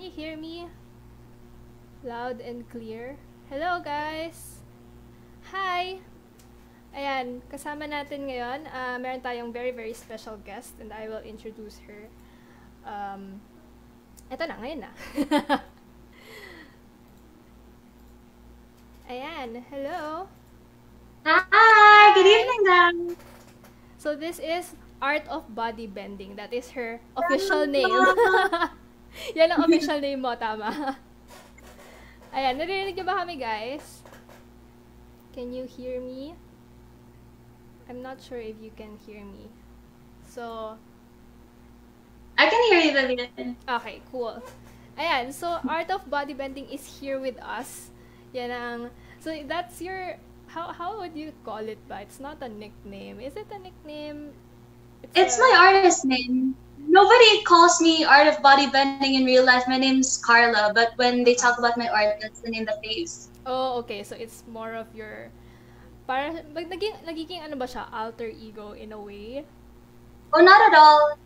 you hear me? Loud and clear. Hello guys! Hi! Ayan, kasama natin ngayon, meron tayong very very special guest and I will introduce her. Eto na, ngayon na. Ayan, hello! Hi! Good evening, Dan! So this is Art of Bodybending. That is her official name. Yan ang official name mo, tama. Ayan, narinig niyo ba kami, guys? Can you hear me? I'm not sure if you can hear me. So, I can hear you, Vivienne. okay, cool. Ayan, so Art of Bodybending is here with us. Yan ang, so that's your, how would you call it ba? It's not a nickname. Is it a nickname? It's my artist name. Nobody calls me Art of Bodybending in real life. My name's Carla, but when they talk about my art, that's the name that they use. Oh, okay. So it's more of your, para, nagiging ano ba siya? Alter ego in a way? Oh, not at all.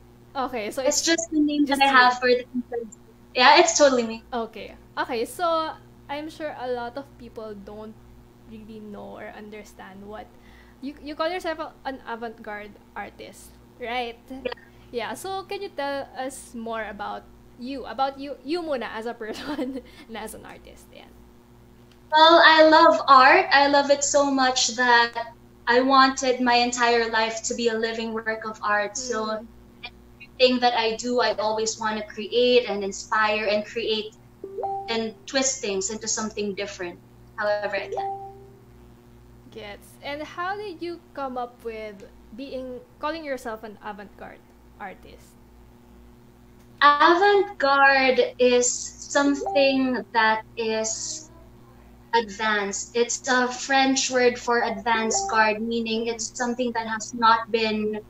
Okay, so it's just the name just that I have for the people. Yeah, it's totally me. Okay. Okay, so I'm sure a lot of people don't really know or understand what you call yourself an avant-garde artist, right? Yeah. So can you tell us more about you muna as a person and as an artist? Yeah. Well, I love art. I love it so much that I wanted my entire life to be a living work of art. So everything that I do, I always want to create and inspire and create and twist things into something different, however I can. Gets. And how did you come up with calling yourself an avant-garde artist? Avant-garde is something that is advanced. It's a French word for advanced garde, meaning it's something that has not been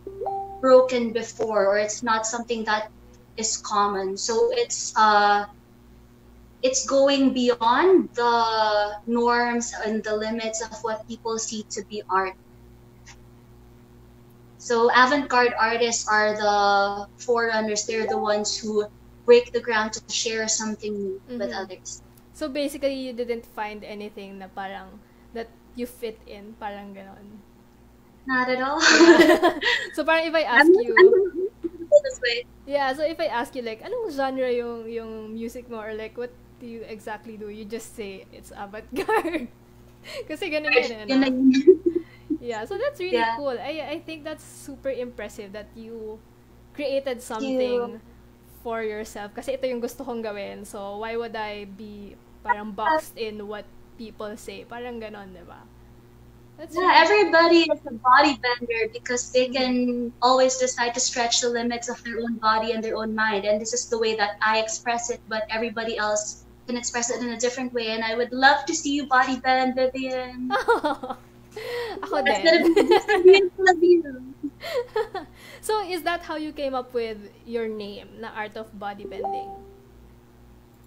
broken before, or it's not something that is common. So it's going beyond the norms and the limits of what people see to be art. So avant-garde artists are the forerunners. They're the ones who break the ground to share something new with others. So basically, you didn't find anything na parang that you fit in, parang ganon. Not at all. Yeah. So parang if I ask you, this way. Yeah, so if I ask you like, anong genre yung music mo, or like what do you exactly do? You just say it's avant-garde. Kasi ganun yun. Yeah, so that's really cool. I think that's super impressive that you created something for yourself. Kasi ito yung gusto kong gawin. So why would I be parang boxed in what people say? Parang ganon, diba? Everybody is a body bender because they can always decide to stretch the limits of their own body and their own mind. And this is the way that I express it, but everybody else can express it in a different way. And I would love to see you body bend, Vivienne. Ako din. So, is that how you came up with your name, na Art of Bodybending?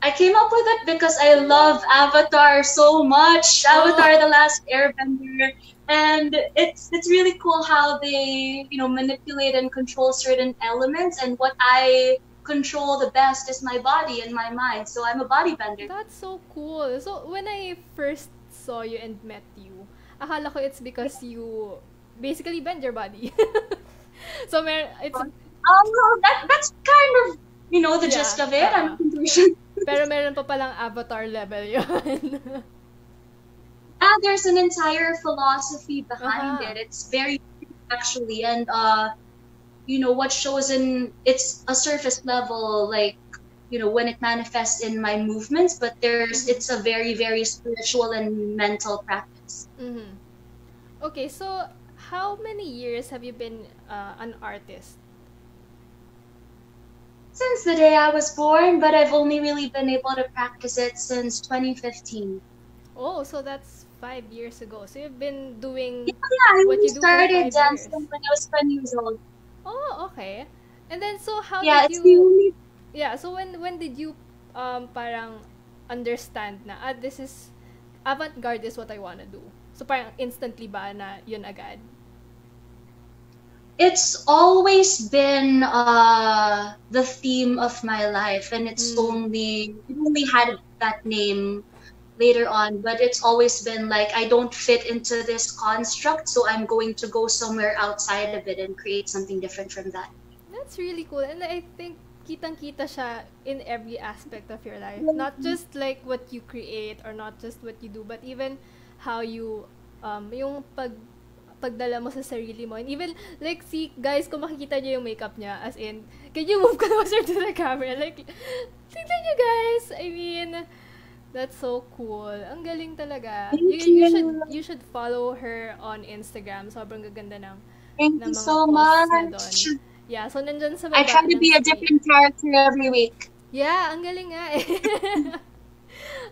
I came up with it because I love Avatar so much. Avatar: The Last Airbender, and it's really cool how they manipulate and control certain elements. And what I control the best is my body and my mind. So I'm a bodybender. That's so cool. So when I first saw you and met you, akala ko it's because you basically bend your body. So it's that's kind of the gist of it. Pero meron pa palang avatar level yun. There's an entire philosophy behind it. It's very deep, actually, and what shows it's a surface level, like when it manifests in my movements, but it's a very very spiritual and mental practice. Okay, so how many years have you been an artist? Since the day I was born, but I've only really been able to practice it since 2015. Oh, so that's 5 years ago. So you've been doing what you do started dancing when I was 20 years old. Oh, okay. And then so how did you so when did you parang understand na this is avant-garde is what I wanna do? So parang instantly ba na yun agad? It's always been the theme of my life, and it only had that name later on, but it's always been like I don't fit into this construct, so I'm going to go somewhere outside of it and create something different from that. That's really cool, and I think kitang-kita siya in every aspect of your life. Not just like what you create or not just what you do, but even how you yung pagdala mo sa sarili mo. And even, like, see, guys, kung makikita niyo yung makeup niya, as in, can you move closer to the camera? Like, tignan niyo, guys! I mean, that's so cool. Ang galing talaga. You should follow her on Instagram. Sobrang gaganda ng Thank you so much. Yeah, so nandyan sa baba. I try to be a different character every week. Yeah, ang galing nga eh.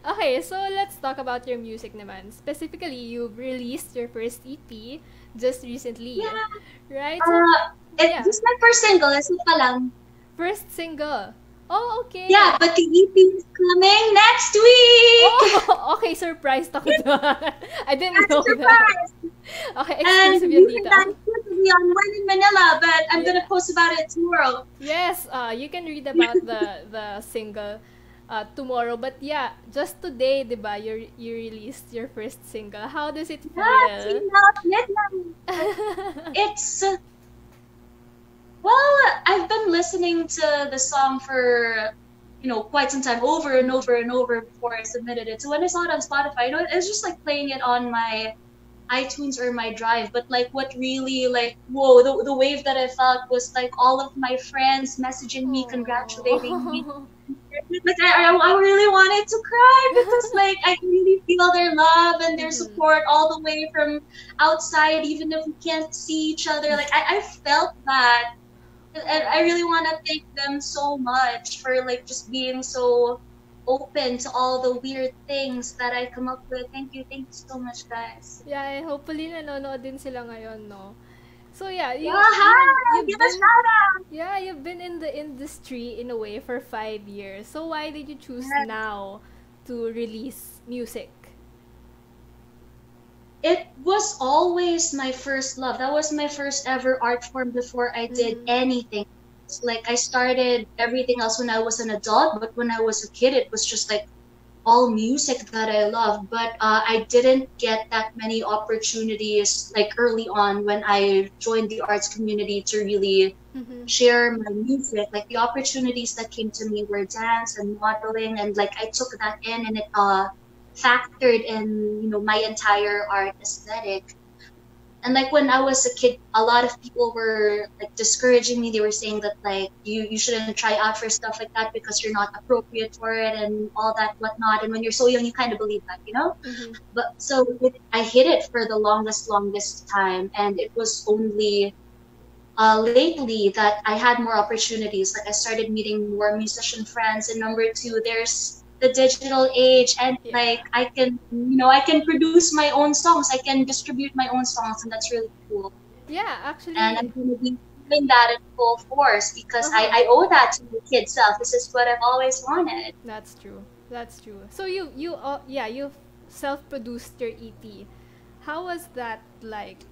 Okay, so let's talk about your music naman. Specifically, you've released your first EP just recently. Yeah. Right? This is my first single. Ito pa lang. First single. Oh, okay. Yeah, but the EP is coming next week. Oh, okay. Surprised ako doon. I didn't know that. Okay, exclusive yun dito. And to be on When in Manila, but I'm gonna post about it tomorrow. Yes, you can read about the single tomorrow. But yeah, just today, diba, you released your first single. How does it feel? It's well, I've been listening to the song for quite some time, over and over and over before I submitted it. So when I saw it on Spotify, it was just like playing it on my iTunes or my Drive. But like what really like the wave that I felt was like all of my friends messaging me, congratulating me. Like I really wanted to cry because like I really feel their love and their support all the way from outside, even if we can't see each other. Like I felt that. And I really want to thank them so much for like just being so open to all the weird things that I come up with. Thank you so much, guys. Yeah, and hopefully nanonood din sila ngayon, no? So yeah, you've been, yeah, you've been in the industry in a way for 5 years. So why did you choose now to release music? It was always my first love. That was my first ever art form before I did anything. It's like I started everything else when I was an adult, but when I was a kid, it was just like all music that I loved. But I didn't get that many opportunities like early on when I joined the arts community to really share my music. Like the opportunities that came to me were dance and modeling, and like I took that in and it factored in my entire art aesthetic. And like when I was a kid, a lot of people were like discouraging me. They were saying that like you shouldn't try out for stuff like that because you're not appropriate for it and all that whatnot. And when you're so young, you kind of believe that, But so I hid it for the longest time, and it was only lately that I had more opportunities. Like I started meeting more musician friends, and number two, there's the digital age, and like I can produce my own songs, I can distribute my own songs, and that's really cool. Yeah, actually. And I'm going to be doing that in full force because I owe that to my kid self. This is what I've always wanted. That's true. So you self-produced your EP. How was that like?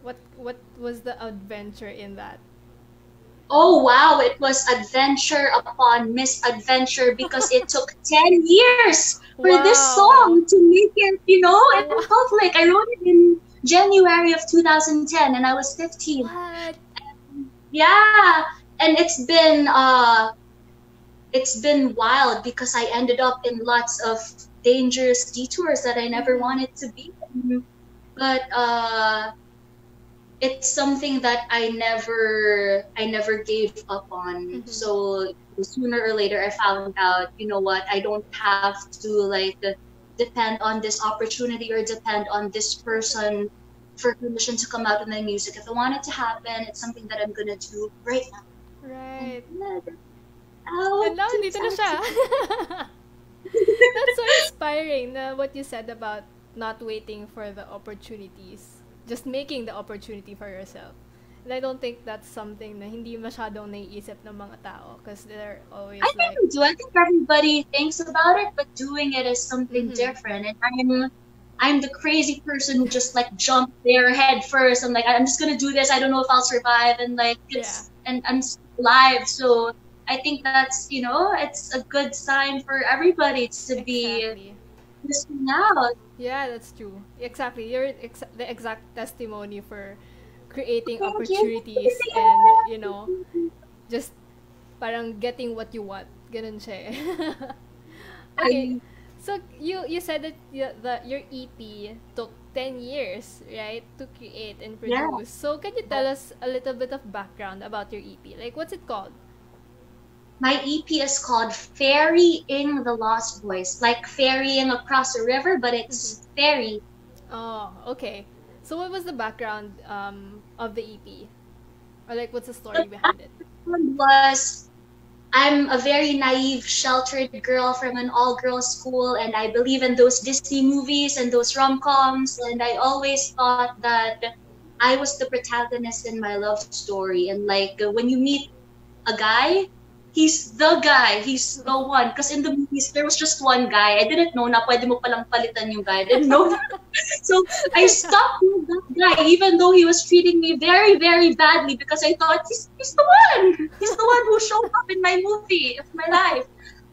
What was the adventure in that? Oh wow, it was adventure upon misadventure because it took 10 years for this song to make it, It felt like I wrote it in January of 2010 and I was 15. What? Yeah, and it's been wild because I ended up in lots of dangerous detours that I never wanted to be in. But it's something that I never gave up on. So sooner or later I found out, what, I don't have to like depend on this opportunity or depend on this person for permission to come out in my music. If I want it to happen, it's something that I'm gonna do right now. Right. And now, dito na siya. That's so inspiring, what you said about not waiting for the opportunities. Just making the opportunity for yourself. And I don't think that's something na hindi masyadong naiisip ng mga tao because they're always I think everybody thinks about it, but doing it is something different. And I'm the crazy person who just like jumped there head first. I'm like, I'm just gonna do this. I don't know if I'll survive, and like and I'm alive. So I think that's, you know, it's a good sign for everybody to be listening out. Yeah, that's true. Exactly. You're the exact testimony for creating opportunities and, you know, just parang getting what you want. Ganun siya eh. Okay. So you said that your EP took 10 years, right, to create and produce. Yeah. So can you tell us a little bit of background about your EP? Like, what's it called? My EP is called Ferrying the Lost Boys, like ferrying across a river, but it's ferry. Oh, okay. So what was the background of the EP? Or like, what's the story behind it? Was I'm a very naive, sheltered girl from an all-girls school, and I believe in those Disney movies and those rom-coms, and I always thought that I was the protagonist in my love story. And like, when you meet a guy, he's the guy, he's the one. Because in the movies, there was just one guy. I didn't know na pwede mo palang palitan yung guy. I didn't know that. So I stuck with that guy, even though he was treating me very, very badly, because I thought he's the one. He's the one who showed up in my movie of my life.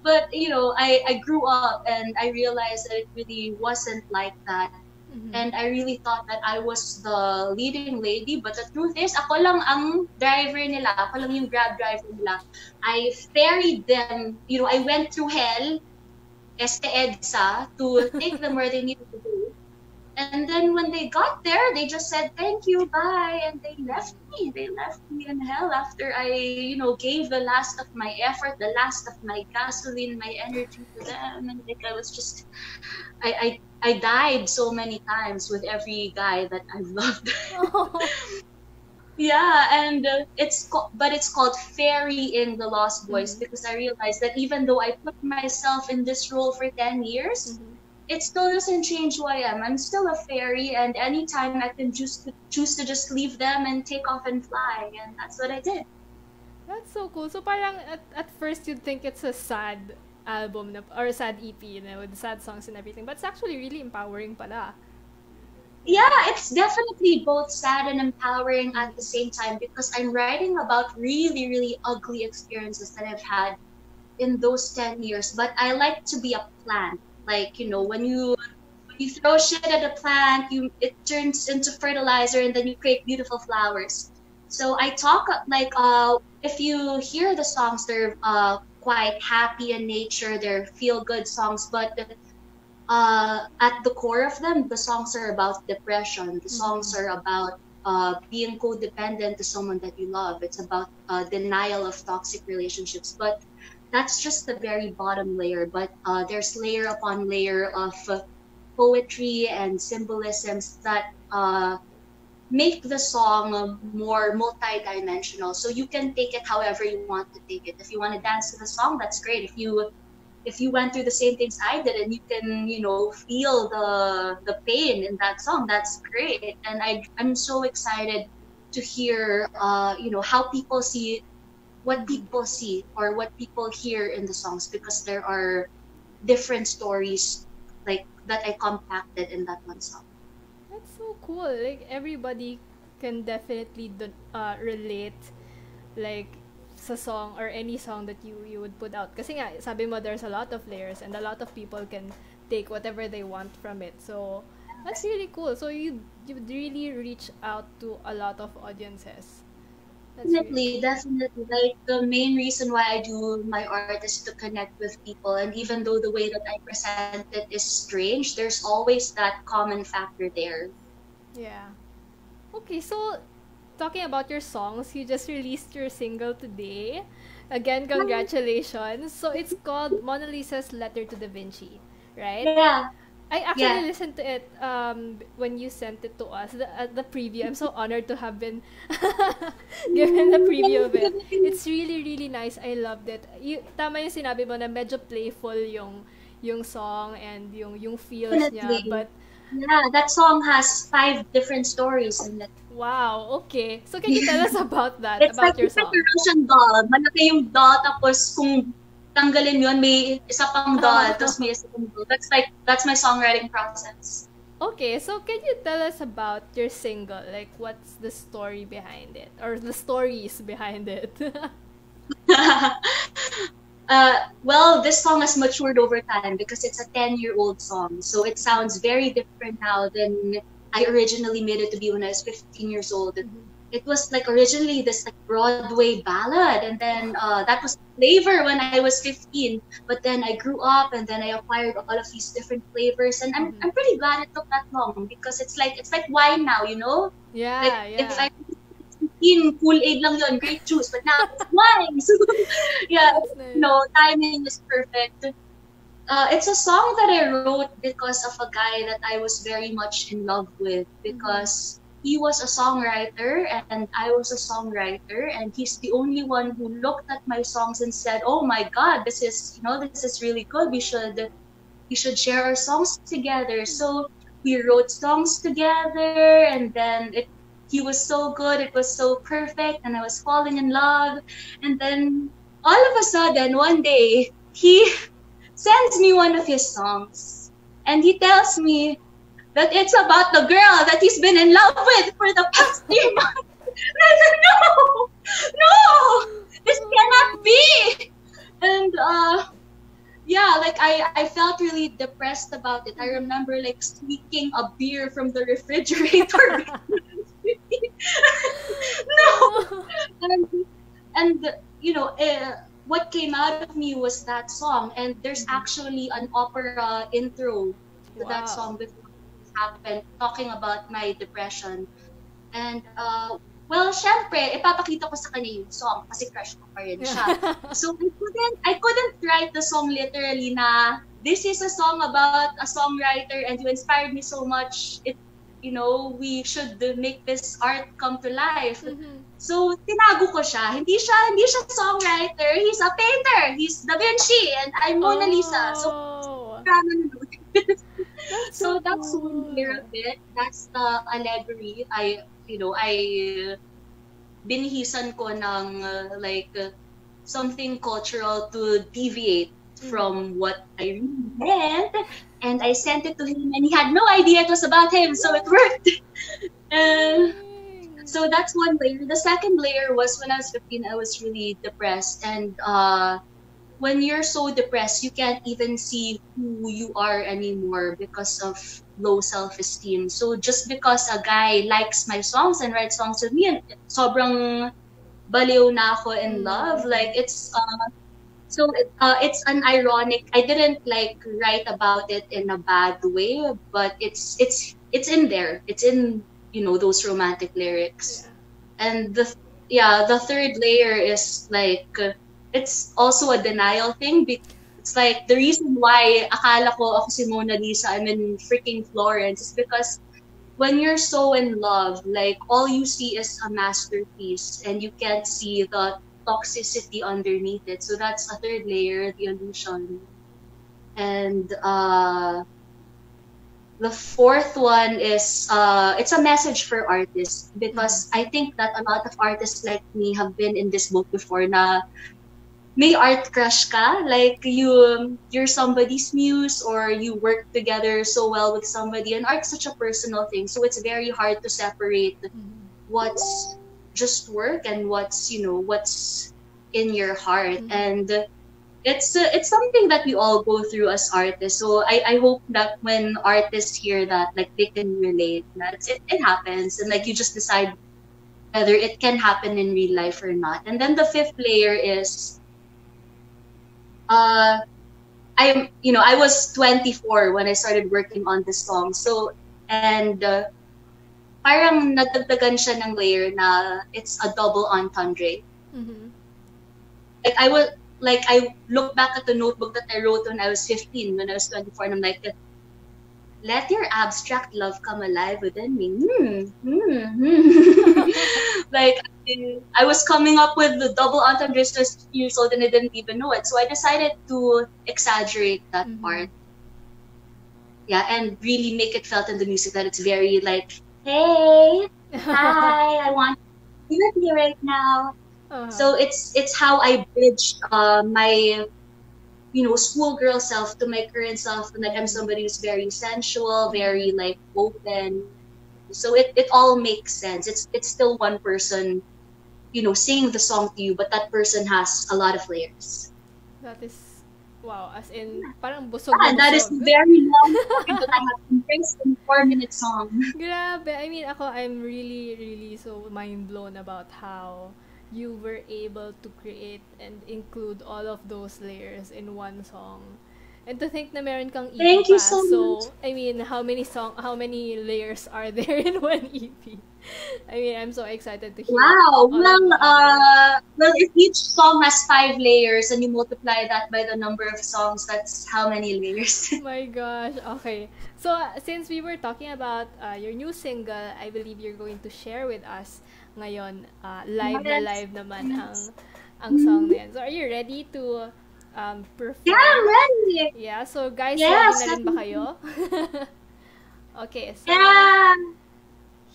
But, you know, I grew up and I realized that it really wasn't like that. And I really thought that I was the leading lady, but the truth is, ako lang ang driver nila, ako lang yung grab driver nila. I ferried them, you know, I went through hell, EDSA, to take them where they needed to go. And then when they got there, they just said, thank you, bye, and they left me. They left me in hell after I, you know, gave the last of my effort, the last of my gasoline, my energy to them. And like, I was just, I died so many times with every guy that I've loved. Yeah, and it's called Ferrying the Lost Boys, because I realized that even though I put myself in this role for 10 years, it still doesn't change who I am. I'm still a fairy, and anytime I can choose to just leave them and take off and fly, and that's what I did. That's so cool. So parang at first you'd think it's a sad album or a sad EP, you know, with sad songs and everything, but it's actually really empowering pala. Yeah, it's definitely both sad and empowering at the same time, because I'm writing about really, really ugly experiences that I've had in those 10 years. But I like to be a plant. Like, you know, when you throw shit at a plant, it turns into fertilizer, and then you create beautiful flowers. So I talk like, if you hear the songs, they're quite happy in nature, they're feel-good songs, but at the core of them, the songs are about depression. The songs are about being codependent to someone that you love. It's about denial of toxic relationships. But that's just the very bottom layer. But there's layer upon layer of poetry and symbolisms that make the song more multi-dimensional. So you can take it however you want to take it. If you want to dance to the song, that's great. If you went through the same things I did and you can, you know, feel the pain in that song, that's great. And I'm so excited to hear, you know, how people see what people see or what people hear in the songs, because there are different stories like that I compacted in that one song. That's so cool. Like, everybody can definitely relate, like, sa song or any song that you would put out. Kasi nga, sabi mo, there's a lot of layers and a lot of people can take whatever they want from it. So, that's really cool. So, you really reach out to a lot of audiences. Definitely. Like, the main reason why I do my art is to connect with people. And even though the way that I present it is strange, there's always that common factor there. Yeah. Okay, so talking about your songs, you just released your single today. Again, congratulations. So it's called Mona Lisa's Letter to Da Vinci, right? Yeah. I actually listened to it when you sent it to us, the preview. I'm so honored to have been given the preview of it. It's really, really nice. I loved it. Tama yung sinabi mo na medyo playful yung song and yung feels niya. But yeah, that song has 5 different stories in it. Wow, okay. So can you tell us about that, it's about like, your song? It's like a Russian doll. Malaki yung doll, tapos kung tanggalin yun, may isa pang doll, tapos may isa pang doll. That's my songwriting process. Okay, so can you tell us about your single? Like, what's the story behind it? Or the stories behind it? Well, this song has matured over time because it's a 10-year-old song. So it sounds very different now than I originally made it to be when I was 15 years old. It was like originally this like Broadway ballad, and then that was flavor when I was 15. But then I grew up, and then I acquired all of these different flavors, and I'm pretty glad it took that long because it's like wine now, you know? Yeah, like, yeah. If I in Kool-Aid lang yun, grape juice, but now it's wine. So yeah, Nice. no, timing is perfect. It's a song that I wrote because of a guy that I was very much in love with, because he was a songwriter and I was a songwriter, and he's the only one who looked at my songs and said, "Oh my God, this is really good. We should share our songs together." So we wrote songs together, and then he was so good, it was so perfect, and I was falling in love. And then all of a sudden, one day, he sends me one of his songs, and he tells me that it's about the girl that he's been in love with for the past 3 months. And I said, no, this cannot be. And yeah, like I felt really depressed about it. I remember like squeaking a beer from the refrigerator. No. And you know, what came out of me was that song, and there's actually an opera intro to that song before it happened, talking about my depression. And well, syempre, ipapakita ko sa kanya yung song kasi crush ko pa rin siya. So I couldn't write the song literally na this is a song about a songwriter and you inspired me so much. We should make this art come to life. So tinago ko siya. Hindi siya songwriter. He's a painter. He's Da Vinci and I'm Mona Lisa. So so that's one layer of it. That's the allegory. I binihisan ko ng something cultural to deviate from what I really meant, and I sent it to him, and he had no idea it was about him, so it worked. So that's one layer. The second layer was when I was 15, I was really depressed, and when you're so depressed, you can't even see who you are anymore because of low self-esteem. So just because a guy likes my songs and writes songs with me, and sobrang baliw na ako in love, like it's an ironic. I didn't like write about it in a bad way, but it's in there. It's in those romantic lyrics. And the third layer is like it's also a denial thing. It's like the reason why akala ko ako si Mona Lisa, I'm in freaking Florence, is because when you're so in love, like all you see is a masterpiece and you can't see the toxicity underneath it. So that's a third layer, the illusion. And the fourth one is it's a message for artists, because I think that a lot of artists like me have been in this boat before na may art crush ka, like you're somebody's muse or you work together so well with somebody, and art's such a personal thing, so it's very hard to separate what's just work and what's in your heart. And it's something that we all go through as artists. So I hope that when artists hear that, like they can relate, that it happens, and like you just decide whether it can happen in real life or not. And then the fifth layer is I was 24 when I started working on this song. So, and parang nadagdagan siya ng layer na it's a double entendre. Like I look back at the notebook that I wrote when I was 15, when I was 24, and I'm like, let your abstract love come alive within me. Like I was coming up with the double entendres at 15 years old and I didn't even know it. So I decided to exaggerate that part. Yeah, and really make it felt in the music that it's very like, hey, hi, I want you here right now. So it's how I bridged my schoolgirl self to my current self, and like I'm somebody who's very sensual, very like open. So it all makes sense. It's still one person, singing the song to you, but that person has a lot of layers. That is, wow, as in, parang busog na busog. That is very long talking that I have compressed in 4-minute song. Grabe. I mean, I'm really, really so mind blown about how you were able to create and include all of those layers in one song. And to think na meron kang EP Thank you so much. I mean, how many layers are there in one EP? I mean, I'm so excited to hear. Wow. Well, if each song has 5 layers and you multiply that by the number of songs, that's how many layers. My gosh. Okay. So, since we were talking about your new single, I believe you're going to share with us ngayon, live naman ang song na yan. So, are you ready to perform? Yeah, I'm ready. Yeah, so guys, ready na rin ba kayo? Okay, so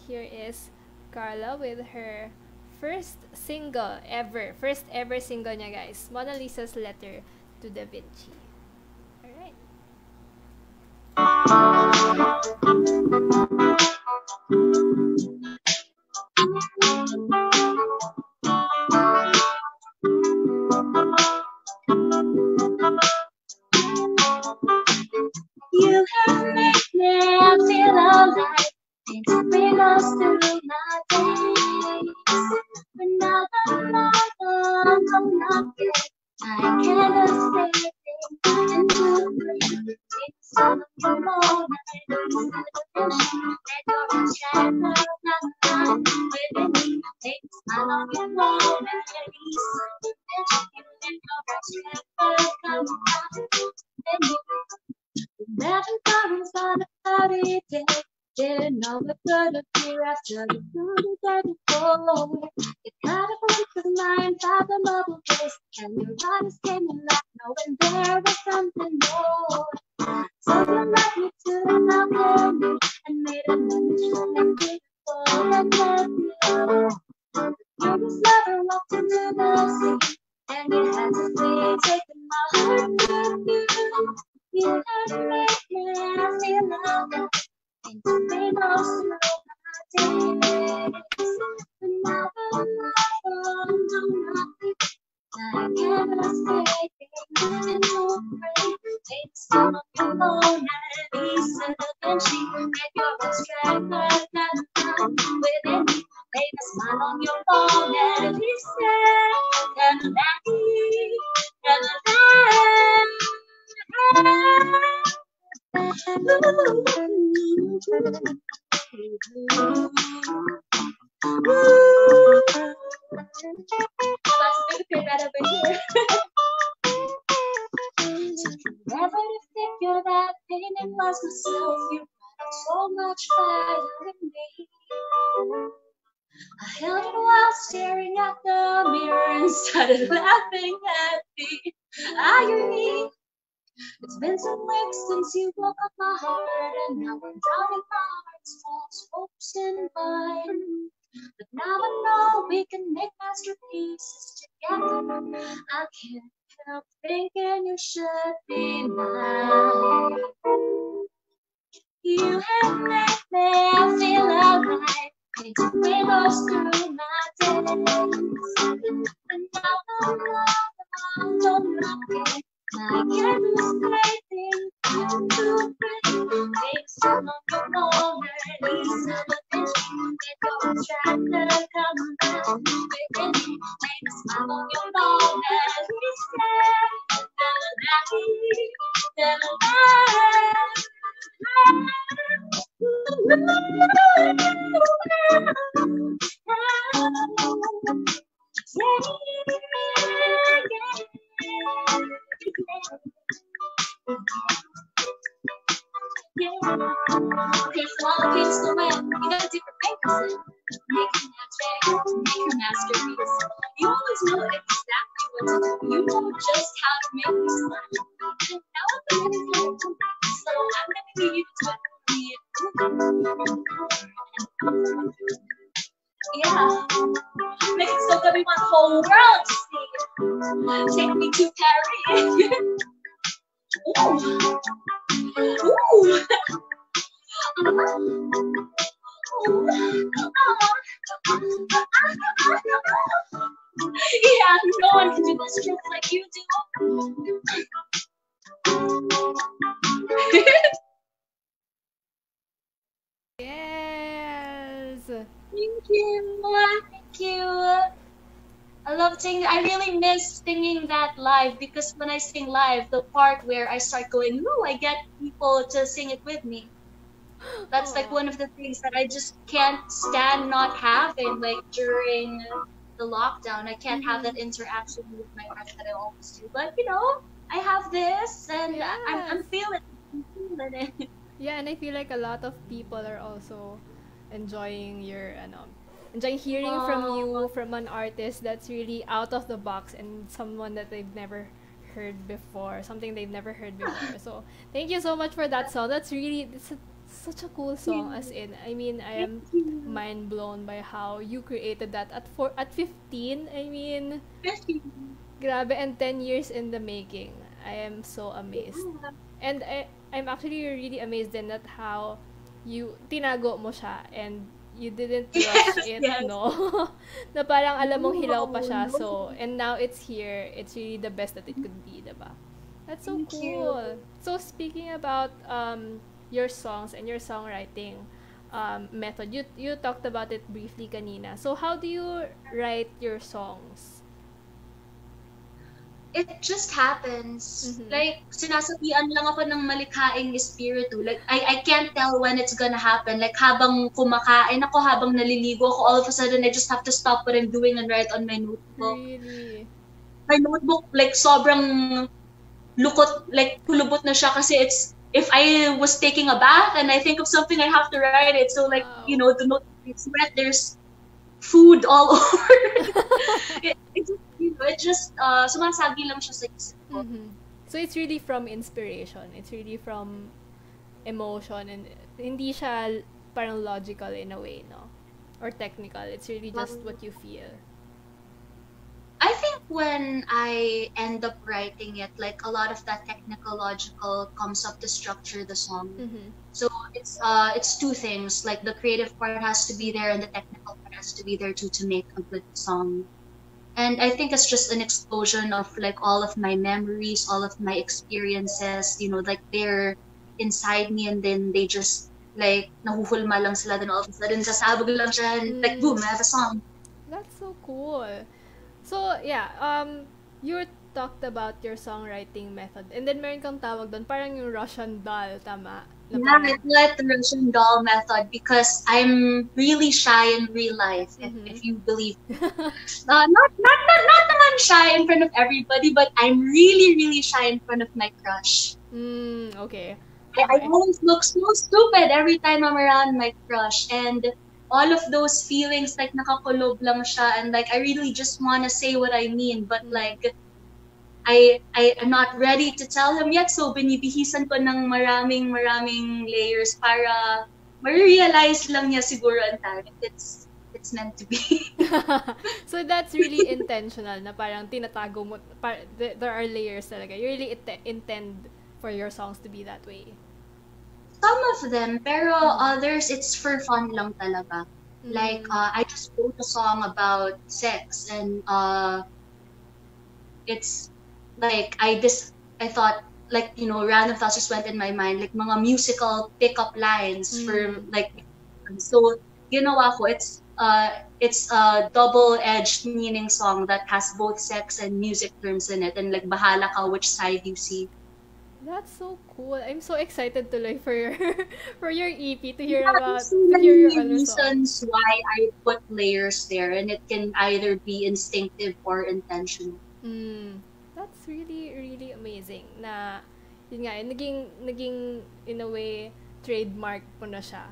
here is Carla with her first ever single niya, guys. Mona Lisa's Letter to Da Vinci. Alright. You have made me feel alive. It's bring us through my days. But now that I'm not good, I can't escape into the some of your moments. Let your shadow come within me. Take a smile on your moments. Let your shadow come within me. Imagine problems on a cloudy day. Didn't know it could appear after the blue day before. You got a glimpse of my unfathomable face, and your eyes came alive, knowing there was something more. So you led me to the balcony and made a mission beautiful and let me know. The curious lover walked into the sea, and you had to flee, taking my heart with you. You have made me feel alive. Into rainbows through my days. But now I'm nothing. I can't escape into rain. It's some of your Mona Lisa, Vinci, and your strength and within me. Make a smile on your Mona Lisa, and never to figure that painting was myself. You brought so much fire in me. I held it while staring at the mirror and started laughing at the irony. It's been some weeks since you woke up my heart, and now I'm drowning my heart's false hopes in mine. But now I know we can make masterpieces together. I can't help thinking you should be mine. You have made me feel alive. Painting rainbows through my days. And now I'm don't nothing. I can't escape into rain. Make some of your Mona Lisa, Vinci, get your tractor come back within me. Make a smile on your Mona Lisa, Okay, so all the pages go in. You got different fingers. Make your masterpiece. You always know exactly what to do. You know just how to make me smile. And now I'm going to let it so I'm going to give you the yeah. Make it so that we want the whole world to see. Take me to Paris. Ooh. Ooh. Yeah, no one can do the stroke like you do. Yes. Thank you. Thank you. I love singing. I really miss singing that live because when I sing live, the part where I start going, ooh, I get people to sing it with me. That's like one of the things that I just can't stand not having, like during the lockdown. I can't have that interaction with my friends that I always do. But you know, I have this, and I'm feeling it. Yeah, and I feel like a lot of people are also enjoying enjoying hearing from you, from an artist that's really out of the box and someone that they've never heard before, something they've never heard before. So thank you so much for that song. That's really such a cool song. As in, I mean, I am mind blown by how you created that at 15. I mean, 15. Grabe, and 10 years in the making. I am so amazed. And I'm actually really amazed din at how you tinago mo siya and you didn't rush it, no? Na parang alam mong hilaw pa siya. So, and now it's here. It's really the best that it could be, diba? That's so cool. So, speaking about your songs and your songwriting method, you talked about it briefly kanina. So, how do you write your songs? It just happens. Like, sinasabihan lang ako ng malikhaing espiritu. Like, I can't tell when it's gonna happen. Like, habang kumakain ako, habang naliligo ako, all of a sudden, I just have to stop what I'm doing and write on my notebook. Really? My notebook, like, sobrang lukot, like, kulubot na siya kasi it's, if I was taking a bath and I think of something, I have to write it. So, like, you know, the notebook is wet, there's food all over. It just sumasagi lang siya sa isip ko. So it's really from inspiration. It's really from emotion, and hindi siya parang logical in a way, no? Or technical. It's really just what you feel. I think when I end up writing it, like a lot of that technical, logical comes up to structure the song. So it's two things. Like the creative part has to be there, and the technical part has to be there too to make a good song. And I think it's just an explosion of like all of my memories, all of my experiences, you know, like they're inside me, and then they just like nahuhulma lang sila, then all of a sudden sasabog lang siya, and like boom, I have a song. That's so cool. So yeah, you talked about your songwriting method, and then meron kang tawag doon, parang yung Russian doll, tama? Yeah, I call it the Russian doll method because I'm really shy in real life, if you believe. Not naman shy in front of everybody, but I'm really, really shy in front of my crush. Okay. I always look so stupid every time I'm around my crush, and all of those feelings like nakakulob lang siya, and like I really just want to say what I mean, but like I am not ready to tell him yet, so binibihisan ko ng maraming layers para ma-realize lang niya siguro ang time. It's meant to be. So that's really intentional, na parang tinatago mo, there are layers talaga. You really intend for your songs to be that way. Some of them, pero others, it's for fun lang talaga. Like, I just wrote a song about sex, and it's like, I thought, like, you know, random thoughts just went in my mind, like mga musical pickup lines for like, so ginawa ko, it's a double-edged meaning song that has both sex and music terms in it, and like bahala ka which side you see. That's so cool. I'm so excited to like for your EP to hear to hear your other songs. Reasons why I put layers there, and it can either be instinctive or intentional. That's really, really amazing. Na yun nga, naging in a way trademark mo na siya,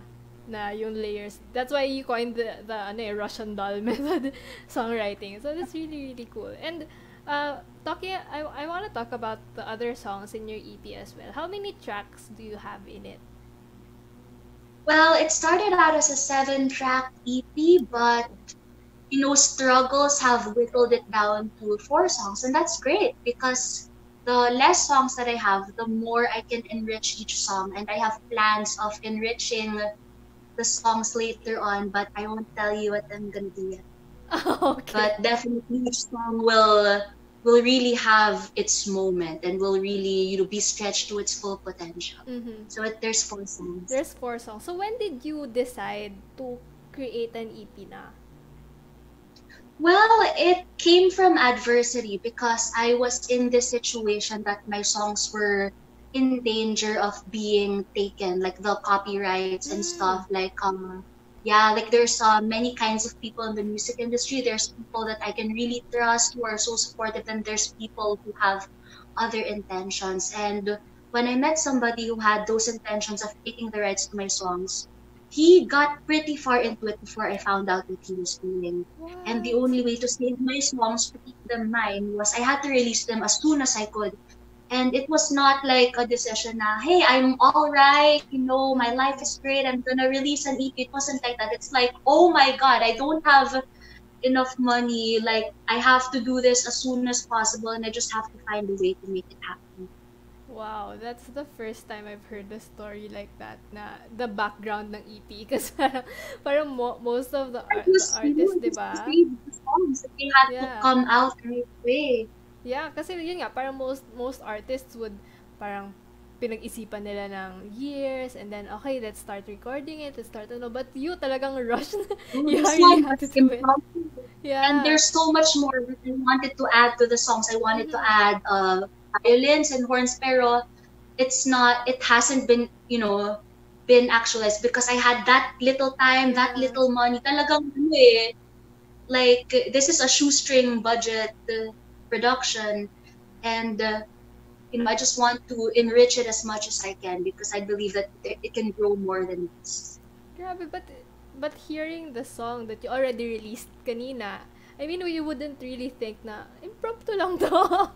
na yung layers. That's why you coined the Russian doll method songwriting. So that's really, really cool. And I want to talk about the other songs in your EP as well. How many tracks do you have in it? Well, it started out as a 7-track EP, but you know, struggles have whittled it down to 4 songs, and that's great because the less songs that I have, the more I can enrich each song. And I have plans of enriching the songs later on, but I won't tell you what I'm gonna do yet. Okay. But definitely each song will really have its moment and will really, you know, be stretched to its full potential. Mm-hmm. So there's 4 songs. There's 4 songs. So when did you decide to create an EP na? Well, it came from adversity because I was in this situation that my songs were in danger of being taken, like the copyrights and stuff. Like, yeah, like there's many kinds of people in the music industry. There's people that I can really trust who are so supportive, and there's people who have other intentions. And when I met somebody who had those intentions of taking the rights to my songs, he got pretty far into it before I found out what he was doing. What? And the only way to save my songs, to keep them mine, was I had to release them as soon as I could. And it was not like a decision na, hey, I'm all right, you know, my life is great, I'm gonna release an EP. It wasn't like that. It's like, oh my God, I don't have enough money. Like, I have to do this as soon as possible, and I just have to find a way to make it happen. Wow, that's the first time I've heard a story like that, na the background ng EP. Kasi parang most of the artists, diba? The songs that they had to come out right away. Yeah, kasi yun nga, parang most artists would parang pinag-isipan nila ng years, and then, okay, let's start recording it, let's start, but you talagang rush na. You really have to do it. Yeah. And there's so much more that I wanted to add to the songs. I wanted to add violins and horns, pero it hasn't been, you know, been actualized because I had that little time, that little money. Talagang, like, this is a shoestring budget production, and you know, I just want to enrich it as much as I can because I believe that it can grow more than this. Grabe, but hearing the song that you already released kanina, I mean, you wouldn't really think na impromptu lang to.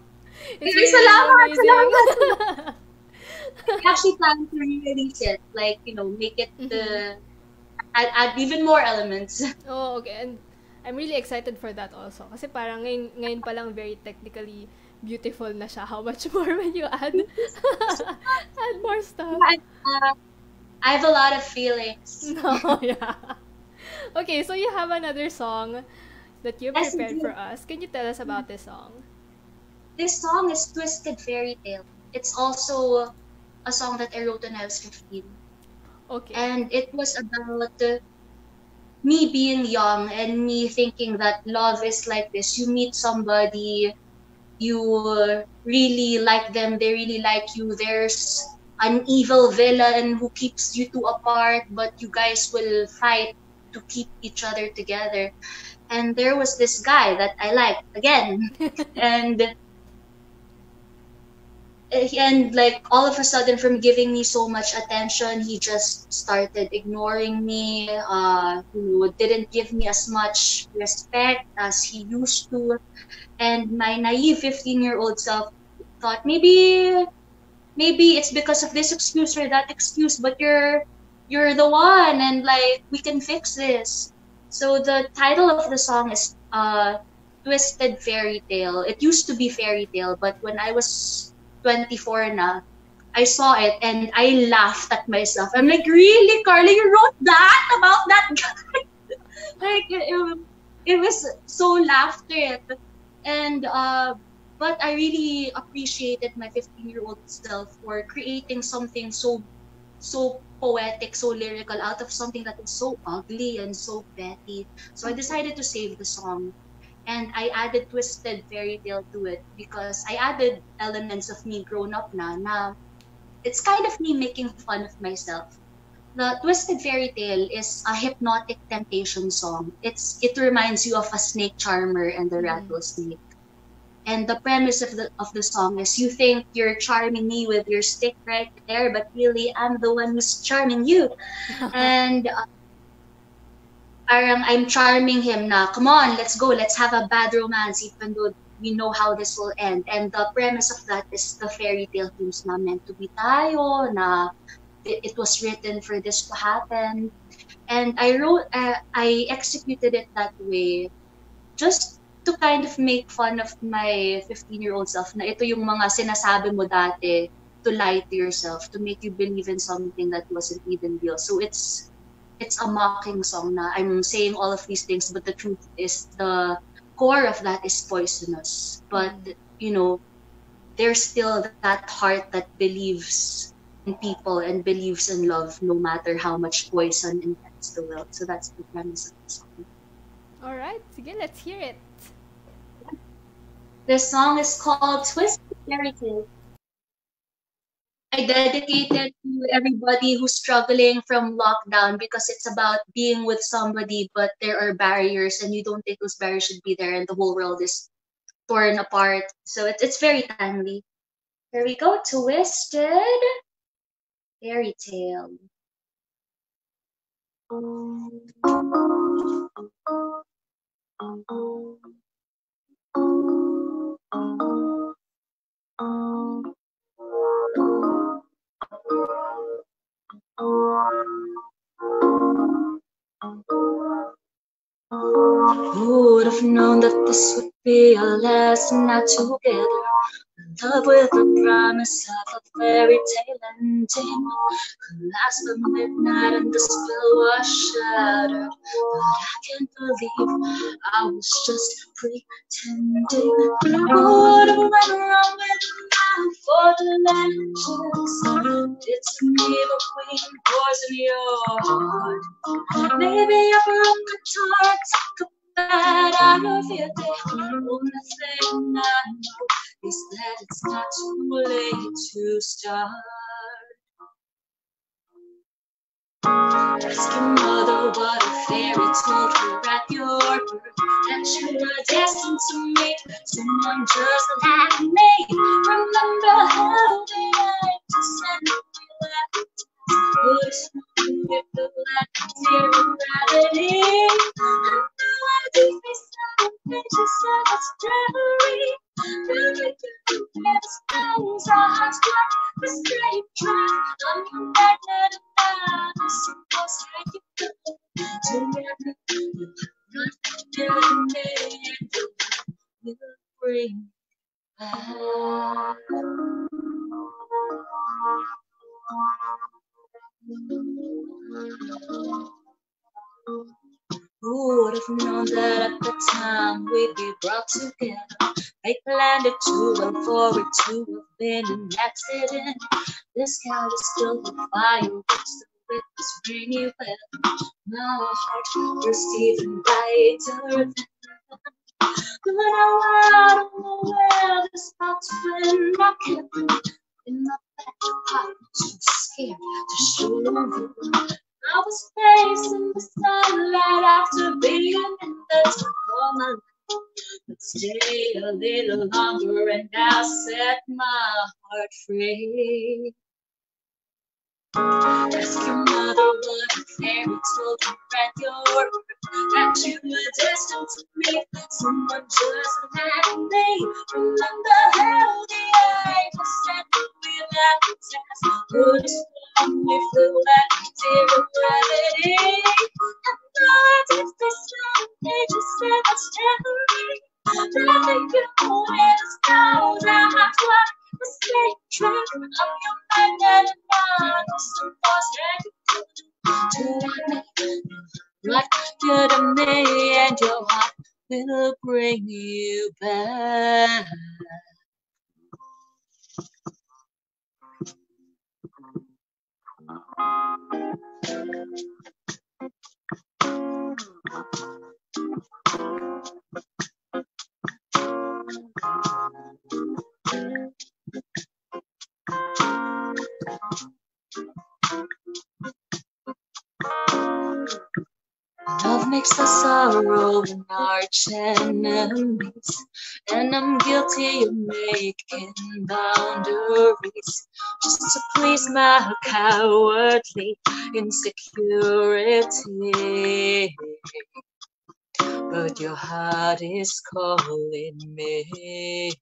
It's really salamat. I actually plan to re-release it, like, you know, make it add even more elements. Oh, okay. And I'm really excited for that also. Kasi parang ngayon pa lang very technically beautiful na siya. How much more when you add more stuff? I have a lot of feelings. No, yeah. Okay, so you have another song that you prepared for us. Can you tell us about this song? This song is Twisted Fairy Tale. It's also a song that I wrote when I was 15. Okay. And it was about me being young and me thinking that love is like this. You meet somebody, you really like them, they really like you. There's an evil villain who keeps you two apart, but you guys will fight to keep each other together. And there was this guy that I liked again. And like all of a sudden, from giving me so much attention, he just started ignoring me. Didn't give me as much respect as he used to. And my naive 15-year-old self thought maybe it's because of this excuse or that excuse, but you're the one, and like we can fix this. So the title of the song is Twisted Fairy Tale. It used to be Fairy Tale, but when I was 24 na, I saw it and I laughed at myself. I'm like, really, Carly, you wrote that about that guy? Like, it was so laughter. And but I really appreciated my 15-year-old self for creating something so poetic, so lyrical out of something that is so ugly and so petty. So I decided to save the song. And I added Twisted Fairy Tale to it because I added elements of me grown up na it's kind of me making fun of myself. The Twisted Fairy Tale is a hypnotic temptation song. It reminds you of a snake charmer and the rattlesnake. And the premise of the song is you think you're charming me with your stick right there, but really I'm the one who's charming you. And I'm charming him na, come on, let's go, let's have a bad romance even though we know how this will end. And the premise of that is the fairy tale themes na meant to be tayo, na it was written for this to happen. And I executed it that way just to kind of make fun of my 15-year-old self na ito yung mga sinasabi mo dati to lie to yourself, to make you believe in something that wasn't even real. So it's a mocking song na I'm saying all of these things, but the truth is the core of that is poisonous. But, you know, there's still that heart that believes in people and believes in love no matter how much poison infects the world. So that's the premise of the song. Alright, sige, let's hear it. This song is called Twisted Fairy Tale. I dedicate it to everybody who's struggling from lockdown because it's about being with somebody, but there are barriers and you don't think those barriers should be there and the whole world is torn apart. So it's very timely. Here we go, Twisted Fairy Tale. Who would have known that this would be our last night together? Love with the promise of a fairy tale ending. Last the midnight and the spell was shattered. But I can't believe I was just pretending. Who would have went wrong with my for the legends? It's me between poison your heart. Maybe I broke a heart, took a bad out of your day. Only thing I know is that it's not too late to start. Ask your mother what a fairy told her at your birth, that you were destined to meet someone just like me. Remember how the angels said we left, but it's not with the black zero gravity. I know I do be something, she said it's dreary. Really do get stones, our hearts black, the straight track. I'm your magnet and I'm supposed to get together. Not getting me, will bring back. Who would have known that at the time we'd be brought together? They planned it to and for it to have been an accident. The sky was still on fire, so it was rainy weather. Now our heart was even brighter. But now I don't know where this thoughts went. I kept in my back pocket, too scared to show them. I was facing the sunlight after being in the dark all my life. But stay a little longer and I'll set my heart free. Ask your mother what a fairy told her at your birth, that you were destined to meet someone just like me. Remember how the angels said that we had the task, put us on, we flew at zero gravity. And God, if they said, they just said that's temporary. Nothing you wanted us down, that's what the straight track. I'm your magnet and I'm supposed to what good to me, and your heart will bring you back. Love makes us sorrow and arch enemies, and I'm guilty of making boundaries just to please my cowardly insecurity. But your heart is calling me.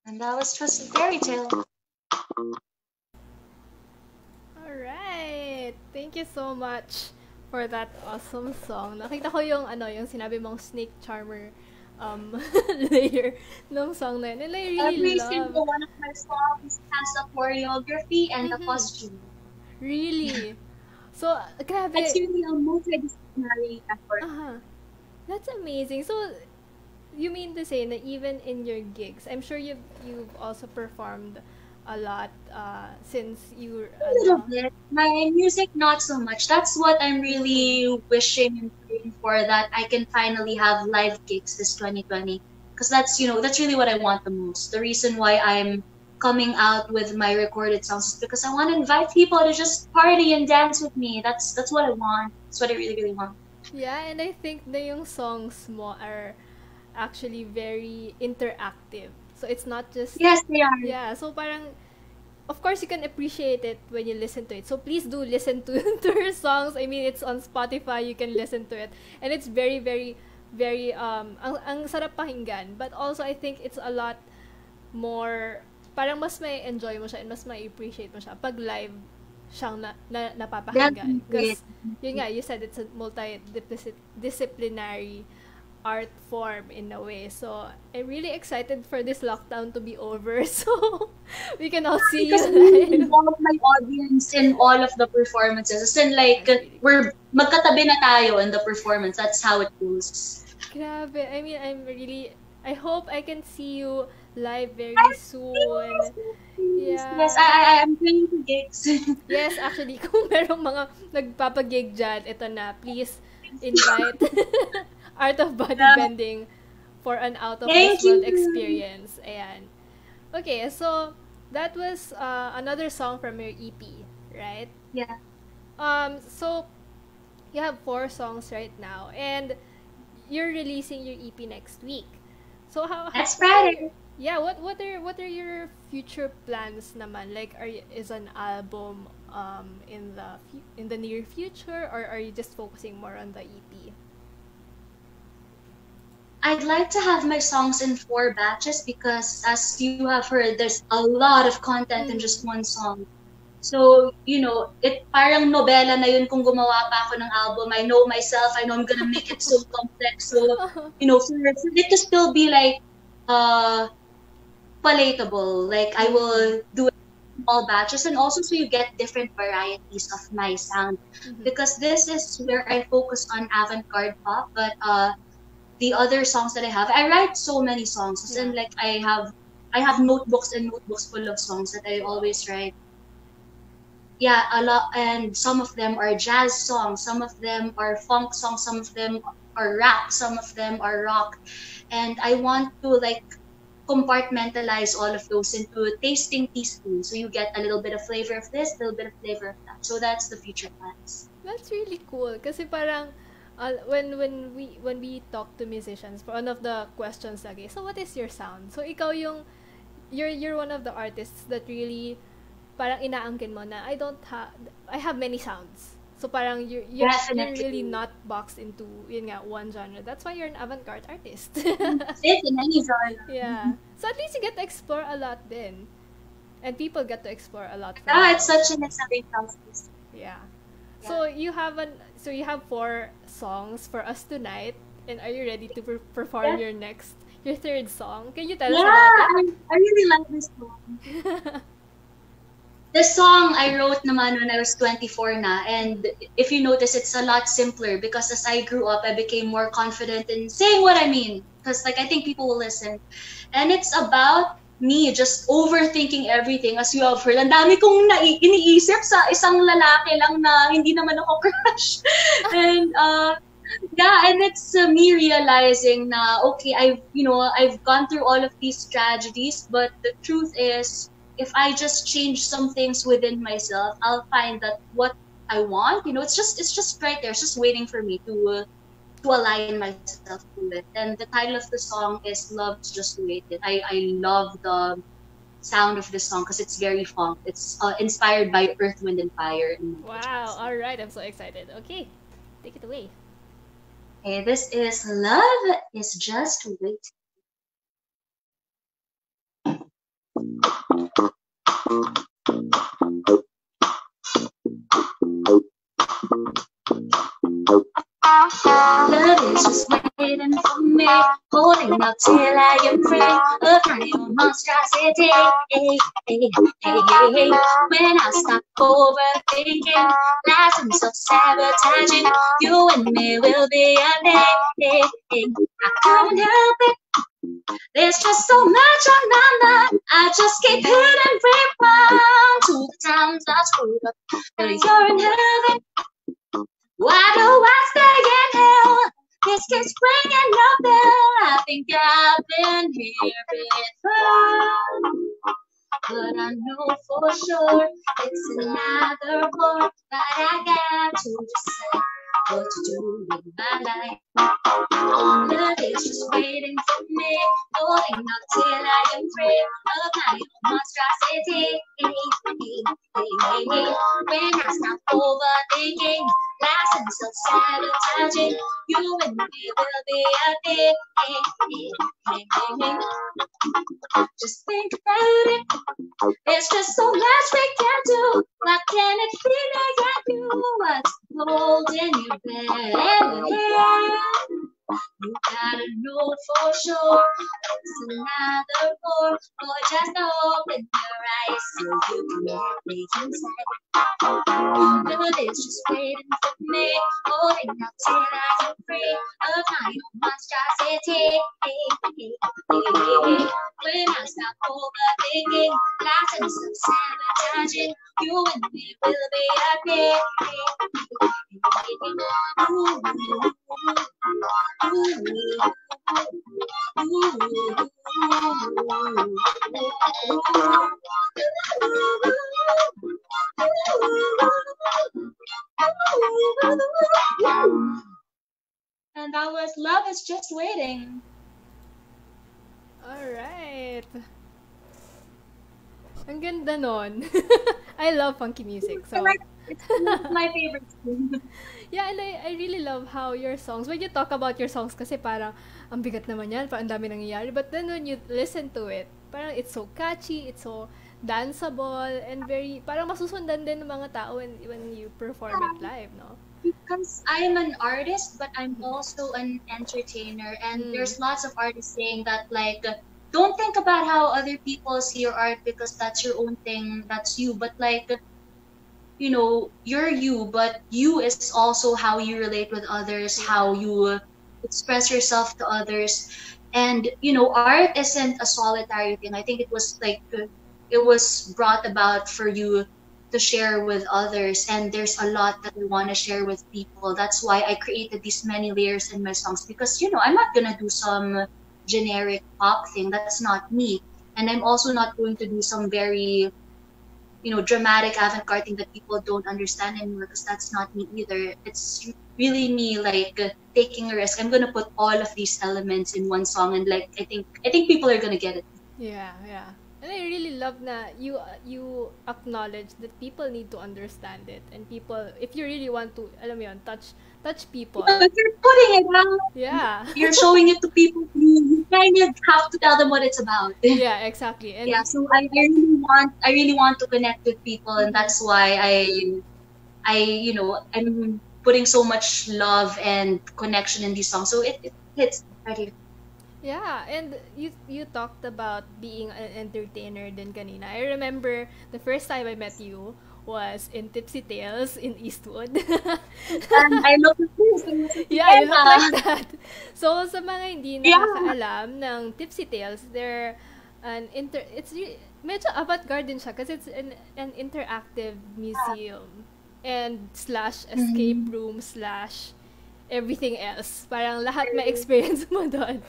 And that was Twisted Fairy Tale. Alright. Thank you so much for that awesome song. Nakita ko yung yung sinabi mong snake charmer layer ng song na yun. And I really Every love. single one of my songs has a choreography and a costume. Really? So, grabe. It's really a multidisciplinary effort. That's amazing. So, you mean to say that even in your gigs, I'm sure you've also performed a lot since you a little bit. My music, not so much. That's what I'm really wishing and praying for, that I can finally have live gigs this 2020. Because that's really what I want the most. The reason why I'm coming out with my recorded songs is because I want to invite people to just party and dance with me. That's what I want. That's what I really, really want. Yeah, and I think na yung songs mo are actually very interactive. So it's not just... Yes, they are. Yeah, so parang, of course, you can appreciate it when you listen to it. So please do listen to her songs. I mean, it's on Spotify. You can listen to it. And it's very, very, very, ang sarap pakinggan. But also, I think it's a lot more, parang mas may enjoy mo siya and mas may appreciate mo siya pag live siyang napapakinggan. Because, yun nga, you said it's a multidisciplinary art form in a way. So, I'm really excited for this lockdown to be over. So, we can all see you live. Involve my audience in all of the performances. As in, like, we're magkatabi na tayo in the performance. That's how it goes. Grabe. I mean, I hope I can see you live very soon. Yeah. Yes, I am playing for gigs. Yes, actually, kung merong mga nagpapagig dyan, ito na. Please invite Art of Bodybending for an out-of-this-world experience. Ayan. Okay, so that was another song from your EP, right? Yeah. So you have 4 songs right now, and you're releasing your EP next week. So That's Friday. Yeah, what are your future plans naman? Like, is an album in the near future, or are you just focusing more on the EP? I'd like to have my songs in 4 batches because, as you have heard, there's a lot of content in just one song. So, it parang nobela na yun kung gumawa pa ako ng album. I know myself. I know I'm gonna make it so complex. So, for it to still be like palatable. Like, I will do it in small batches, and also so you get different varieties of my sound. Because this is where I focus on avant-garde pop, but the other songs that I write so many songs. And like I have notebooks and notebooks full of songs that I always write. Yeah, a lot, and some of them are jazz songs, some of them are funk songs, some of them are rap, some of them are rock. And I want to like compartmentalize all of those into tasting teaspoons. So you get a little bit of flavor of this, a little bit of flavor of that. So that's the future plans. That's really cool. Kasi parang when we talk to musicians, for one of the questions lagi, so what is your sound? So ikaw you're one of the artists that really parang inaangkin mo na I have many sounds. So parang you're really not boxed into one genre. That's why you're an avant-garde artist. Fit in any genre. Yeah. So at least you get to explore a lot then. And people get to explore a lot. It's such an exciting process. Yeah. So you have 4 songs for us tonight, and are you ready to perform your 3rd song? Can you tell us about it? I really like this song. This song I wrote naman when I was 24 na, and if you notice, it's a lot simpler because as I grew up, I became more confident in saying what I mean, because like I think people will listen, and it's about me just overthinking everything. As you have heard, ang dami kong iniisip sa isang lalaki lang na hindi naman ako crush. And and it's me realizing na okay, I've gone through all of these tragedies, but the truth is, if I just change some things within myself, I'll find that what I want, it's just right there. It's just waiting for me to align myself to it. And the title of the song is Love's Just Waited. I love the sound of this song because it's very funk. It's inspired by Earth, Wind, and Fire. Wow, alright, I'm so excited. Okay, take it away. Okay, this is Love is Just Waiting. Love is just waiting for me, holding out till I am free of my own monstrosity. Hey, hey, hey, hey, hey. When I stop overthinking, lies and self-sabotaging, you and me will be a day. Hey, hey. I couldn't help it. There's just so much on my mind. I just keep hitting rewind to the times I screwed up. But you're in heaven. Why do I stay in hell? This keeps ringing no bell. I think I've been here before, but I know for sure it's another war. But I got to decide what to do with my life. Love is just waiting for me, holding up till I am free of my own monstrosity. Hey, hey, hey, hey. When I stop overthinking, lies and self-sabotaging, you and me will be a thing. Hey, hey, hey, hey, hey. Just think about it. There's just so much we can do. Why can't it be me and you? What's holding you back? You gotta know for sure it's another war. Boy, just open your eyes so you can breathe inside. Love is just waiting for me, holding out till I am free of my own monstrosity. Hey, hey, hey, hey. When I stop overthinking, lies and self-sabotaging, you and me will be a thing. Ooh, and that was Love is Just Waiting. Alright. Ang ganda nun. I love funky music. So It's my favorite thing. yeah, and I really love how your songs, when you talk about your songs, kasi parang, ang bigat naman yan, parang ang dami nangyayari. But then when you listen to it, parang it's so catchy, it's so danceable, and very, parang masusundan din ng mga tao when you perform it live, no? Because I'm an artist, but I'm also an entertainer. And there's lots of artists saying that, like, don't think about how other people see your art because that's your own thing, that's you. But, like, you know, you're you, but you is also how you relate with others, how you express yourself to others. And, you know, art isn't a solitary thing. I think it was like, it was brought about for you to share with others. And there's a lot that I want to share with people. That's why I created these many layers in my songs, because, you know, I'm not going to do some generic pop thing. That's not me. And I'm also not going to do some very, you know, dramatic avant-garde thing that people don't understand anymore, because that's not me either. It's really me, like, taking a risk. I'm gonna put all of these elements in one song, and like I think people are gonna get it. Yeah. And I really love na you acknowledge that people need to understand it, and people, if you really want to, alam mo yun, touch people. If you're putting it out, yeah, you're showing it to people. You kind of have to tell them what it's about. Yeah, exactly. And yeah, so I really want to connect with people, and that's why I you know, I'm putting so much love and connection in these songs. So it hits right here. Yeah, and you talked about being an entertainer din kanina. I remember the first time I met you was in Tipsy Tales in Eastwood. And I look at this. Yeah, you look like that. So, sa mga hindi nakakaalam ng Tipsy Tales, they're it's medyo avant-garde din siya kasi it's an interactive museum and / escape room / everything else. Parang lahat may experience mo doon.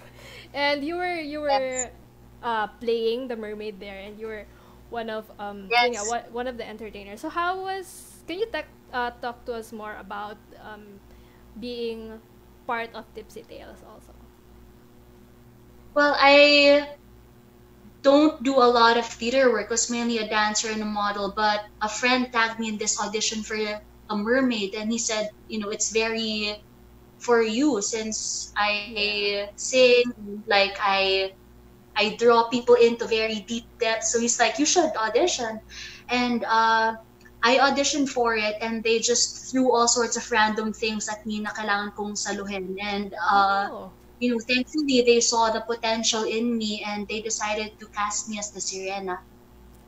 And you were playing the mermaid there, and you were one of one of the entertainers. So can you talk to us more about being part of Tipsy Tales also? Well, I don't do a lot of theater work. I was mainly a dancer and a model, but a friend tagged me in this audition for a mermaid, and he said, you know, it's very for you, since I sing, like I draw people into very deep depths. So he's like, you should audition. And I auditioned for it and they just threw all sorts of random things at me na kailangan kong saluhin. And, Oh, thankfully they saw the potential in me and they decided to cast me as the Sirena.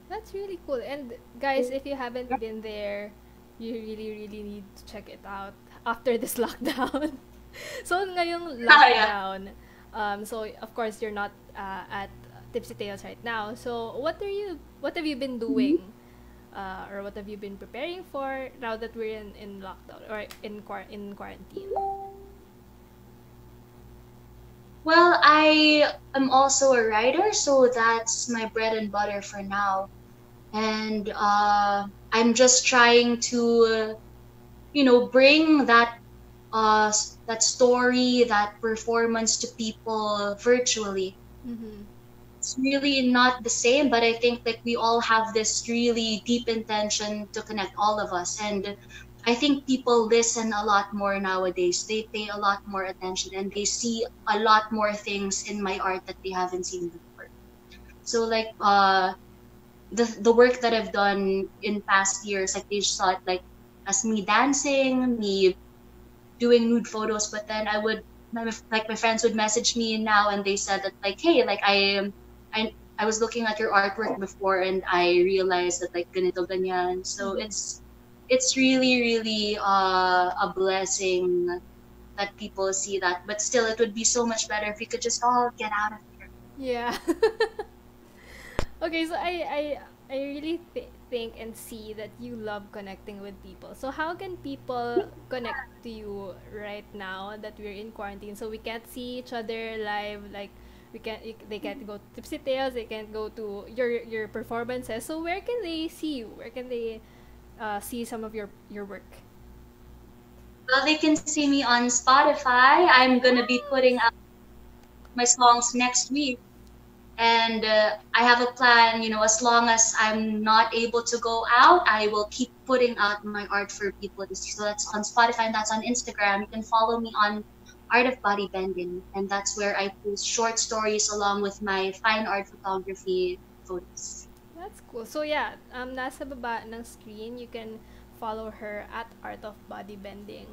that's really cool. And guys, if you haven't been there, you really, really need to check it out after this lockdown. So, ngayong Yeah. lockdown, so of course you're not at Tipsy Tales right now. So, what have you been doing? Or what have you been preparing for now that we're in lockdown or in quarantine? Well, I am also a writer, so that's my bread and butter for now. And I'm just trying to, bring that story, that performance to people virtually. Mm-hmm. It's really not the same, but I think like we all have this really deep intention to connect all of us. And I think people listen a lot more nowadays. They pay a lot more attention and they see a lot more things in my art that they haven't seen before. So like the work that I've done in past years, like they just saw it like as me dancing, me doing nude photos, but then my friends would message me now and they said that like, hey, like I was looking at your artwork before and I realized that like ganito ganyan. So Mm-hmm. it's really really a blessing that people see that. But still, it would be so much better if we could just all get out of here. Yeah. Okay, so I really think and see that you love connecting with people. So how can people connect to you right now that we're in quarantine? So we can't see each other live, like they can't go to Tipsy Tales, they can't go to your performances. So where can they see you? Where can they see some of your work? Well, they can see me on Spotify. I'm gonna be putting Yes. out my songs next week. And I have a plan, as long as I'm not able to go out, I will keep putting out my art for people to see. So that's on Spotify and that's on Instagram. You can follow me on Art of Bodybending. And that's where I post short stories along with my fine art photography photos. That's cool. So yeah, nasa baba ng screen, you can follow her at Art of Bodybending.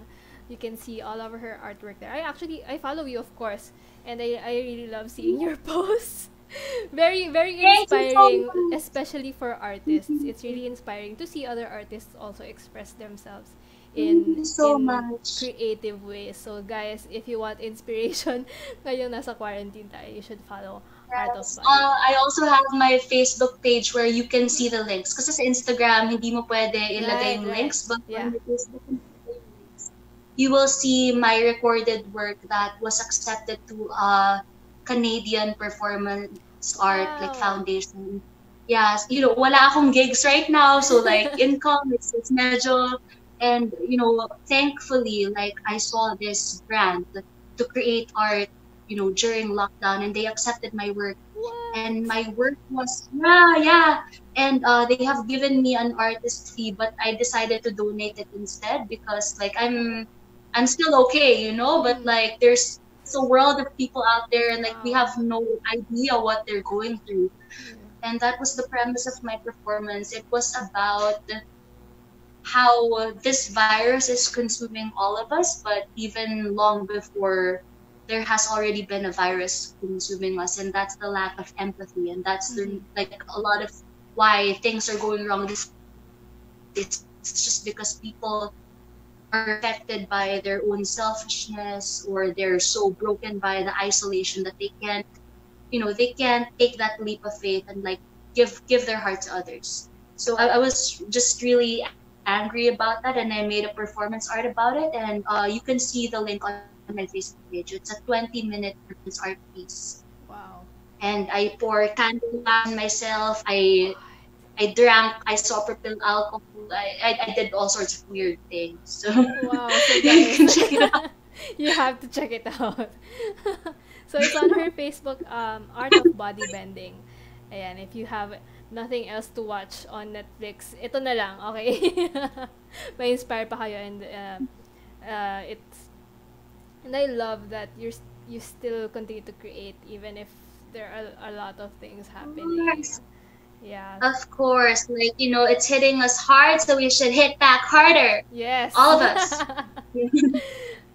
You can see all of her artwork there. I follow you, of course, and I really love seeing your posts. Very very Thank you so inspiring, much. especially for artists. It's really inspiring to see other artists also express themselves Thank you so in much. creative ways. So guys, if you want inspiration, ngayong nasa quarantine tayo, you should follow Art of Yes. I Bodybending. also have my Facebook page where you can see the links. Kasi sa Instagram, hindi mo pwede ilagay Right, yung right. links, but Yeah. on the Facebook, you will see my recorded work that was accepted to a Canadian performance art like Wow. foundation. Yes, wala akong gigs right now, so like income it's medyo, and thankfully like I saw this brand to create art, during lockdown and they accepted my work and What? my work was yeah, and they have given me an artist fee, but I decided to donate it instead because like I'm still okay, but Mm-hmm. like there's a world of people out there and like we Wow. have no idea what they're going through. Yeah. And that was the premise of my performance. It was about how this virus is consuming all of us, but even long before there has already been a virus consuming us, and that's the lack of empathy, and that's Mm-hmm. the like a lot of why things are going wrong. It's just because people are affected by their own selfishness or they're so broken by the isolation that they can't take that leap of faith and like give their heart to others. So I was just really angry about that and I made a performance art about it, and you can see the link on my Facebook page. It's a 20-minute performance art piece. Wow. And I pour candle on myself. I What? I drank isopropyl alcohol. I did all sorts of weird things. So Wow. So yeah, you guys, can check it out. you have to check it out. So it's on her Facebook, Art of Body Bending. Ayan, if you have nothing else to watch on Netflix, ito na lang, okay? May inspire pa kayo, and it's and I love that you still continue to create even if there are a lot of things happening. Yes. Yeah. Of course, like, it's hitting us hard, so we should hit back harder. Yes. All of us.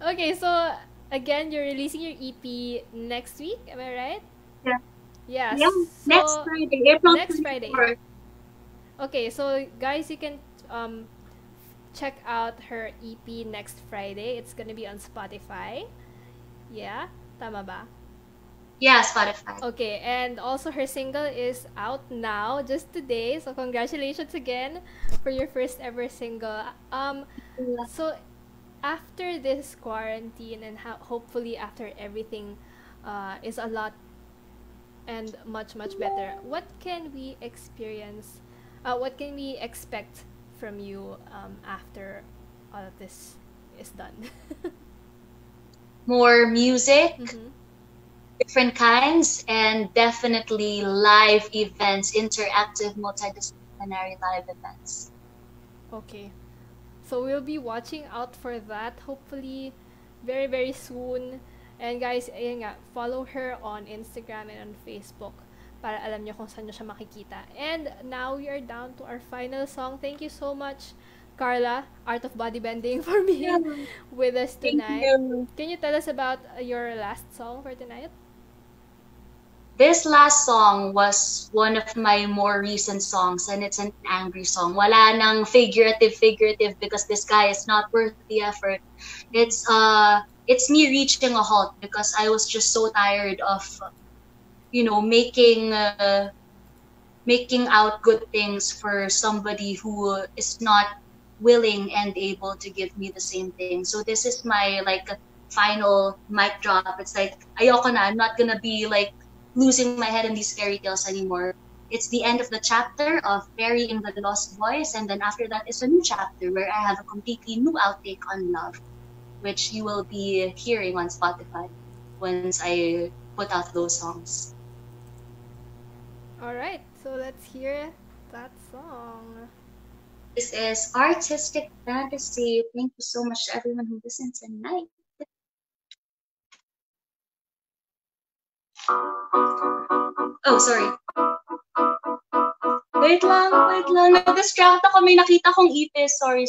Okay, so again, you're releasing your EP next week, am I right? Yeah. Yes. Yeah. Next So Friday, April next Friday. 24th. Okay, so guys, you can check out her EP next Friday. It's gonna be on Spotify. Yeah, tama ba? Yeah, Spotify. Okay, and also her single is out now, just today. So congratulations again for your first ever single. So after this quarantine and hopefully after everything is a lot and much better, what can we experience? What can we expect from you after all of this is done? More music. Mm-hmm. Different kinds, and definitely live events, interactive, multidisciplinary live events. Okay. So we'll be watching out for that hopefully very soon. And guys, ayun nga, follow her on Instagram and on Facebook para alam nyo kung saan nyo siya makikita. And now we are down to our final song. Thank you so much, Carla, Art of Bodybending, for being with us tonight. Can you tell us about your last song for tonight? This last song was one of my more recent songs, and it's an angry song. Wala nang figurative because this guy is not worth the effort. It's me reaching a halt because I was just so tired of making out good things for somebody who is not willing and able to give me the same thing. So this is my final mic drop. It's like ayoko na. I'm not gonna be losing my head in these fairy tales anymore. It's the end of the chapter of burying the lost voice, and then after that is a new chapter where I have a completely new outtake on love, which you will be hearing on Spotify once I put out those songs. Alright, so let's hear that song. This is Artistic Fantasy. Thank you so much to everyone who listened tonight. Oh, sorry. Wait lang. Nag-distract ako. May nakita kong ipis. Sorry.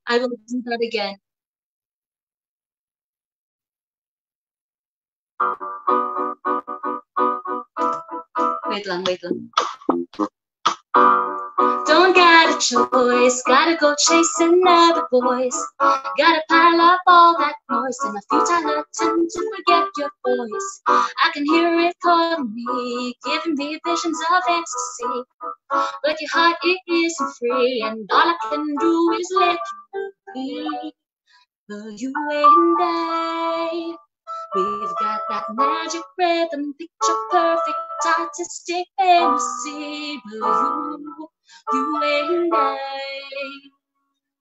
I will do that again. Wait lang. Don't got a choice, gotta go chasing other boys. Gotta pile up all that noise in a futile attempt to forget your voice. I can hear it calling me, giving me visions of ecstasy. But your heart, it isn't free, and all I can do is let you be. But you and I, we've got that magic rhythm, picture perfect, artistic fantasy. But you and I,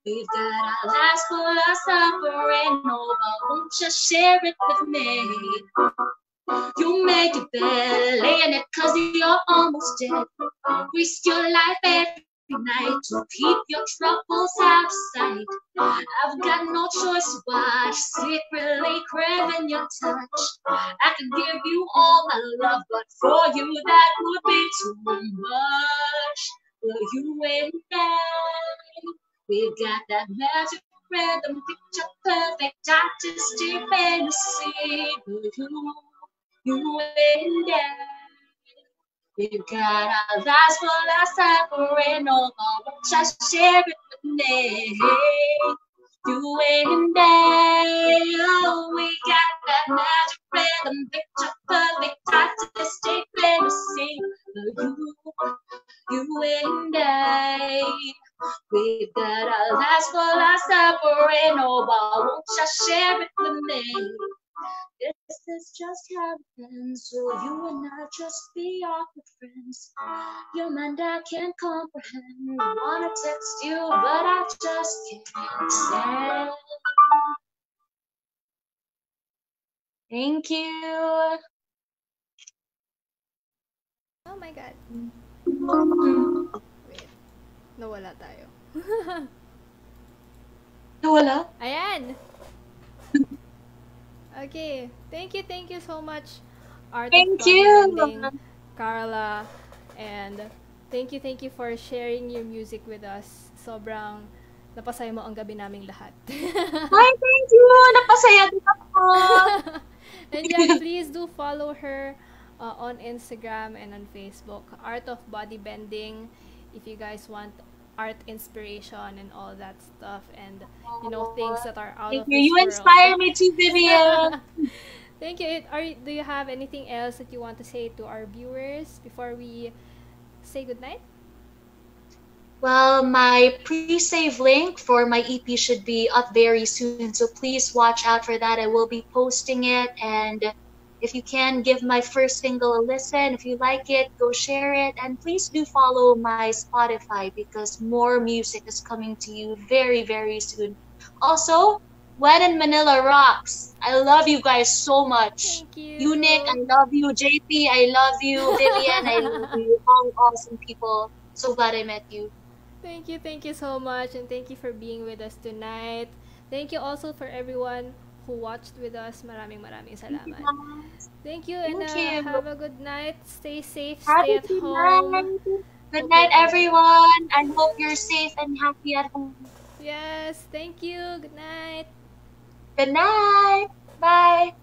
we've got our lives full of suffering. Oh, but won't you share it with me? You make your bed, lay in it 'cause you're almost dead. Risk your life every night to keep your troubles out of sight. I've got no choice to watch, secretly craving your touch. I can give you all my love, but for you that would be too much. Well, you and I, we've got that magic rhythm, picture perfect, artistic fantasy. But you and I, we've got our lives full of suffering. Oh, won't you share it with me? You and I, oh, we got that magic rhythm, picture perfect, artistic fantasy. You and I, we've got our lives full of suffering. Oh, won't you share it with me? This is just how it ends, so you and I just be awkward friends. Your mind I can't comprehend. I wanna text you, but I just can't send. Thank you. Oh my God. Wait. Nawala tayo. Nawala? Ayan! Okay. Thank you so much, Art Thank of you. Bodybending, Carla, and Thank you for sharing your music with us. Sobrang napasaya mo ang gabi naming lahat. Hi, thank you! Napasaya din ako! And yeah, please do follow her on Instagram and on Facebook. Art of Bodybending. If you guys want art inspiration and all that stuff, and you know, things that are out of Thank you. this You world. inspire me too, Vivienne. Thank you. Do you have anything else that you want to say to our viewers before we say goodnight? Well, my pre-save link for my EP should be up very soon, so please watch out for that. I will be posting it, and if you can, give my first single a listen. If you like it, go share it, and please do follow my Spotify because more music is coming to you very, very soon. Also, When in Manila rocks. I love you guys so much. Thank you. Unique, I love you. JP, I love you. Vivienne, I love you. All awesome people. So glad I met you. Thank you so much, and thank you for being with us tonight. Thank you also for everyone who watched with us. Maraming salamat. Thank you, and have a good night. Stay safe, stay at home. Good night, everyone. I hope you're safe and happy at home. Yes, thank you. Good night. Good night. Bye.